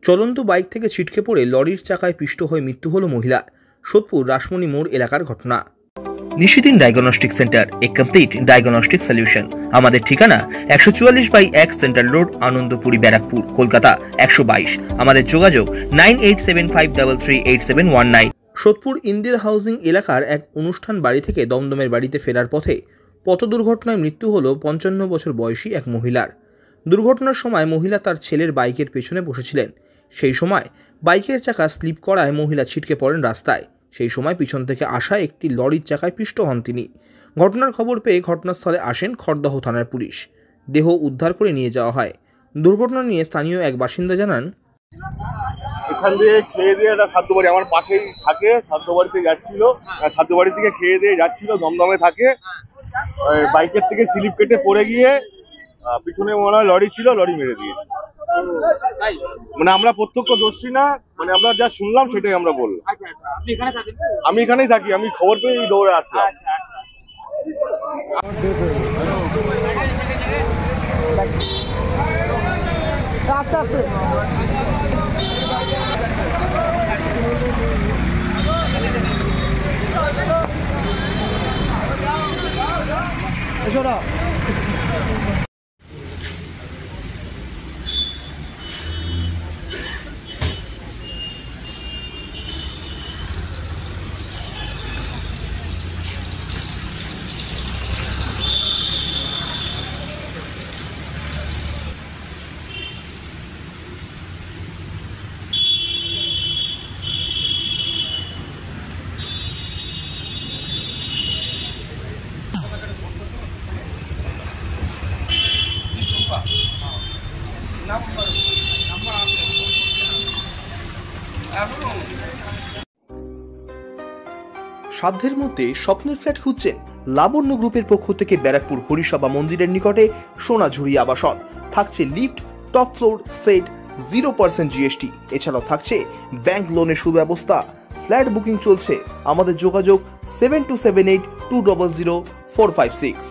চলন্ত বাইক থেকে ছিটকে পড়ে লরির চাকায় পিষ্ট হয়ে মৃত্যু হল মহিলার। সোদপুর রাসমণি মোড় এলাকার ঘটনা। নিশিদিন ডায়াগনস্টিক সেন্টার, এ কমপ্লিট ডায়াগনস্টিক সলিউশন। আমাদের ঠিকানা 144/1 সেন্ট্রাল রোড, আনন্দপুরি, ব্যারাকপুর, কলকাতা 122। আমাদের যোগাযোগ 9875338719। সোদপুর ইন্দিরা হাউজিং এলাকার এক অনুষ্ঠান বাড়ি থেকে দমদমের বাড়িতে ফেরার পথে পথ দুর্ঘটনায় মৃত্যু হল 55 বছর বয়সী এক মহিলার। দুর্ঘটনার সময় মহিলা তার ছেলের বাইকের পেছনে বসেছিলেন। সেই সময় বাইকের চাকা স্লিপ করায় মহিলা ছিটকে পড়েন রাস্তায়। সেই সময় পিছন থেকে আসা একটি লরির চাকায় পিষ্ট হন তিনি। ঘটনার খবর পেয়ে ঘটনাস্থলে আসেন খড়দহ থানার পুলিশ। দেহ উদ্ধার করে নিয়ে যাওয়া হয়। দুর্ঘটনা নিয়ে স্থানীয় এক বাসিন্দা জানান, এখান দিয়ে খেয়ে দিয়ে একটা সাধ্যবাড়ি আমার পাশেই থাকে, সাধ্যবাড়িতে যাচ্ছিল, সাধ্যবাড়ি থেকে খেয়ে দিয়ে যাচ্ছিল, দমদমে থাকে, বাইকের থেকে স্লিপ কেটে পড়ে গিয়ে পিছনে মনে হয় লরি ছিল, লরি মেরে দিয়েছে। মানে আমরা প্রত্যক্ষদর্শী না, মানে আমরা যা শুনলাম সেটাই আমরা বললাম। আমি এখানেই থাকি, আমি খবর পেয়ে দৌড়ে আসলাম। সাধ্যের মধ্যে স্বপ্নের ফ্ল্যাট খুঁজছেন? লাবণ্য গ্রুপের পক্ষ থেকে ব্যারাকপুর হরিসভা মন্দিরের নিকটে সোনাঝুরি আবাসন। থাকছে lift, top floor, set, 0% GST। এছাড়াও থাকছে ব্যাংক লোনের সুব্যবস্থা। ফ্ল্যাট বুকিং চলছে। আমাদের যোগাযোগ 7278200456।